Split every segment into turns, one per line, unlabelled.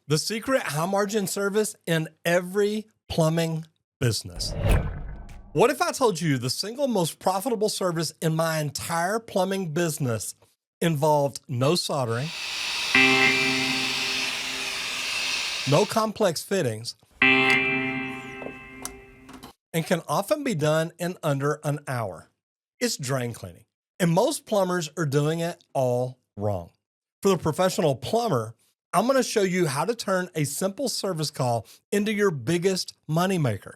The secret high margin service in every plumbing business. What if I told you the single most profitable service in my entire plumbing business involved no soldering, no complex fittings, and can often be done in under an hour? It's drain cleaning. And most plumbers are doing it all wrong. For the professional plumber, I'm going to show you how to turn a simple service call into your biggest moneymaker.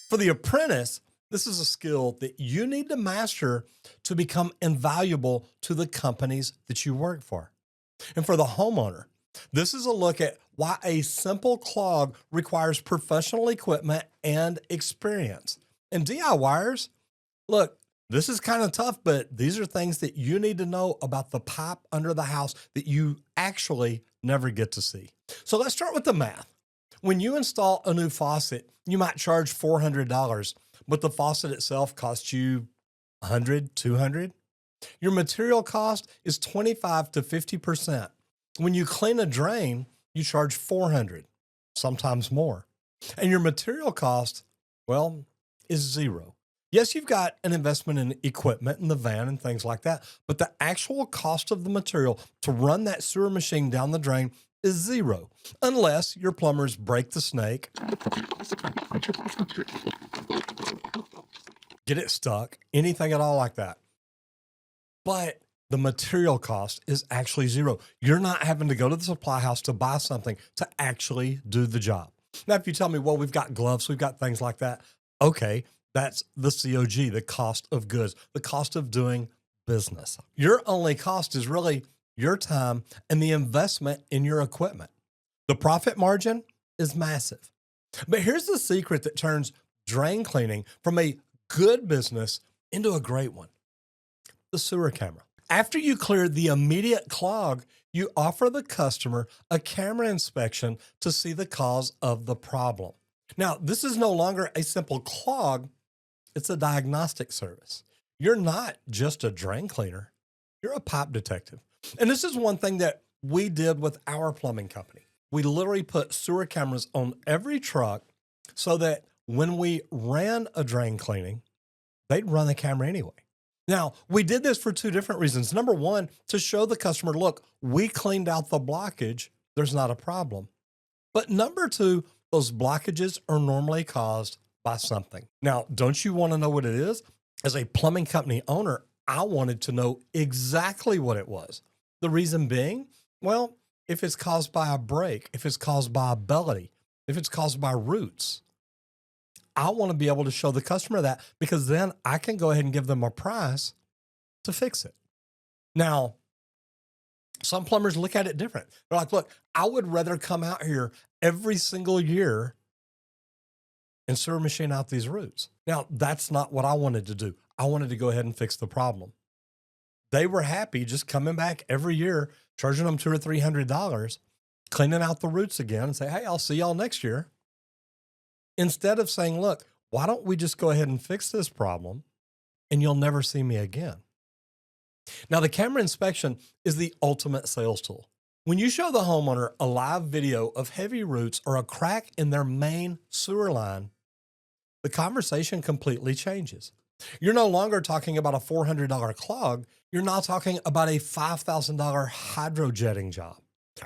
For the apprentice, this is a skill that you need to master to become invaluable to the companies that you work for. And for the homeowner, this is a look at why a simple clog requires professional equipment and experience. And DIYers, look, this is kind of tough, but these are things that you need to know about the pipe under the house that you actually never get to see. So let's start with the math. When you install a new faucet, you might charge $400, but the faucet itself costs you $100, $200. Your material cost is 25 to 50%. When you clean a drain, you charge $400, sometimes more. And your material cost, well, is zero. Yes, you've got an investment in equipment in the van and things like that, but the actual cost of the material to run that sewer machine down the drain is zero, unless your plumbers break the snake, get it stuck, anything at all like that. But the material cost is actually zero. You're not having to go to the supply house to buy something to actually do the job. Now, if you tell me, well, we've got gloves, we've got things like that. Okay, that's the COG, the cost of goods, the cost of doing business. Your only cost is really your time and the investment in your equipment. The profit margin is massive. But here's the secret that turns drain cleaning from a good business into a great one: the sewer camera. After you clear the immediate clog, you offer the customer a camera inspection to see the cause of the problem. Now, this is no longer a simple clog, it's a diagnostic service. You're not just a drain cleaner, you're a pipe detective. And this is one thing that we did with our plumbing company. We literally put sewer cameras on every truck so that when we ran a drain cleaning, they'd run the camera anyway. Now, we did this for two different reasons. Number one, to show the customer, look, we cleaned out the blockage, there's not a problem. But number two, those blockages are normally caused by something. Now, don't you want to know what it is? As a plumbing company owner, I wanted to know exactly what it was. The reason being, well, if it's caused by a break, if it's caused by a belly, if it's caused by roots, I want to be able to show the customer that, because then I can go ahead and give them a price to fix it. Now, some plumbers look at it different. They're like, look, I would rather come out here every single year and sewer machine out these roots. Now, that's not what I wanted to do. I wanted to go ahead and fix the problem. They were happy just coming back every year, charging them $200 or $300, cleaning out the roots again and say, hey, I'll see y'all next year. Instead of saying, look, why don't we just go ahead and fix this problem and you'll never see me again? Now, the camera inspection is the ultimate sales tool. When you show the homeowner a live video of heavy roots or a crack in their main sewer line, the conversation completely changes. You're no longer talking about a $400 clog. You're now talking about a $5,000 hydrojetting job,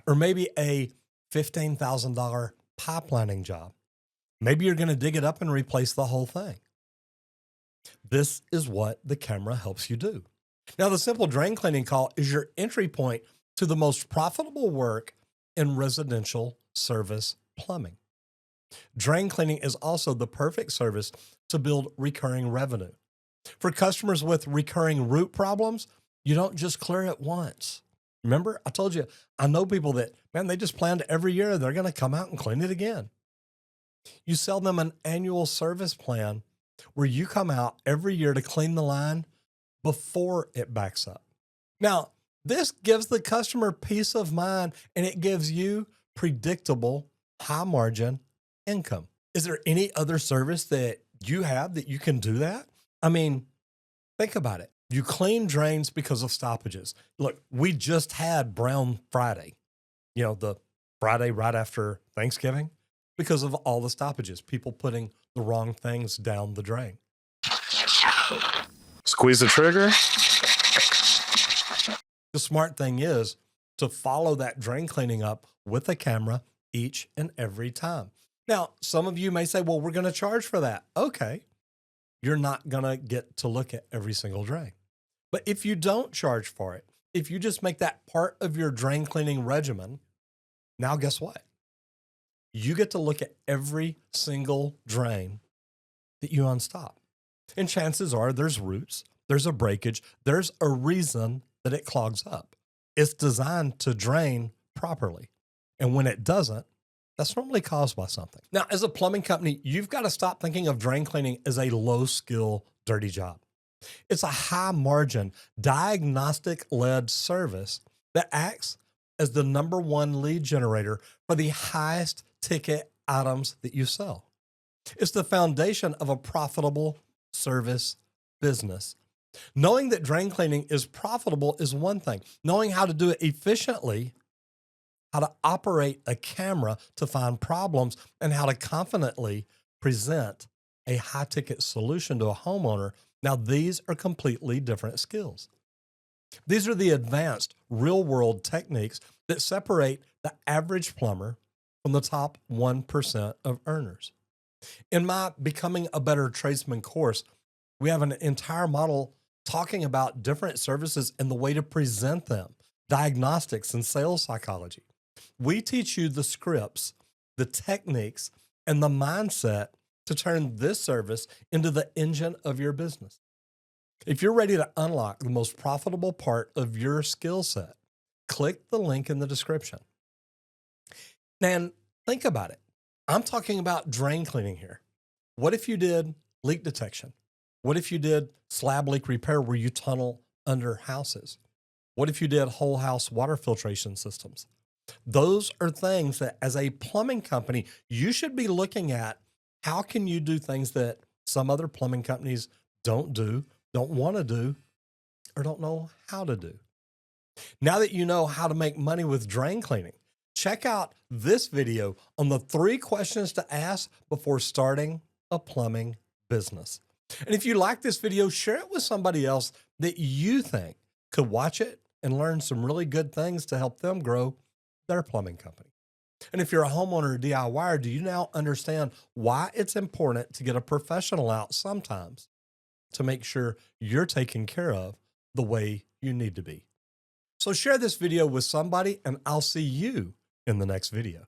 or maybe a $15,000 pipelining job. Maybe you're going to dig it up and replace the whole thing. This is what the camera helps you do. Now, the simple drain cleaning call is your entry point to the most profitable work in residential service plumbing. Drain cleaning is also the perfect service to build recurring revenue. For customers with recurring root problems, you don't just clear it once. Remember, I told you, I know people that, man, they just planned every year they're going to come out and clean it again. You sell them an annual service plan where you come out every year to clean the line before it backs up. Now, this gives the customer peace of mind, and it gives you predictable, high margin income. Is there any other service that you have that you can do that? I mean, think about it. You clean drains because of stoppages. Look, we just had Brown Friday, the Friday right after Thanksgiving because of all the stoppages, people putting the wrong things down the drain.
Squeeze the trigger.
The smart thing is to follow that drain cleaning up with a camera each and every time. Now, some of you may say, well, we're going to charge for that. Okay. You're not going to get to look at every single drain. But if you don't charge for it, if you just make that part of your drain cleaning regimen, now guess what? You get to look at every single drain that you unstop. And chances are there's roots, there's a breakage, there's a reason that it clogs up. It's designed to drain properly. And when it doesn't, that's normally caused by something. Now, as a plumbing company, you've got to stop thinking of drain cleaning as a low skill, dirty job. It's a high margin, diagnostic led service that acts as the number one lead generator for the highest ticket items that you sell. It's the foundation of a profitable service business. Knowing that drain cleaning is profitable is one thing. Knowing how to do it efficiently, how to operate a camera to find problems, and how to confidently present a high-ticket solution to a homeowner. Now, these are completely different skills. These are the advanced real-world techniques that separate the average plumber from the top 1% of earners. In my Becoming a Better Tradesman course, we have an entire model talking about different services and the way to present them, diagnostics and sales psychology. We teach you the scripts, the techniques, and the mindset to turn this service into the engine of your business. If you're ready to unlock the most profitable part of your skill set, click the link in the description. And think about it. I'm talking about drain cleaning here. What if you did leak detection? What if you did slab leak repair where you tunnel under houses? What if you did whole house water filtration systems? Those are things that as a plumbing company, you should be looking at. How can you do things that some other plumbing companies don't do, don't want to do, or don't know how to do? Now that you know how to make money with drain cleaning, check out this video on the 3 questions to ask before starting a plumbing business. And if you like this video, share it with somebody else that you think could watch it and learn some really good things to help them grow their plumbing company. And if you're a homeowner or DIYer, do you now understand why it's important to get a professional out sometimes to make sure you're taken care of the way you need to be? So share this video with somebody, and I'll see you in the next video.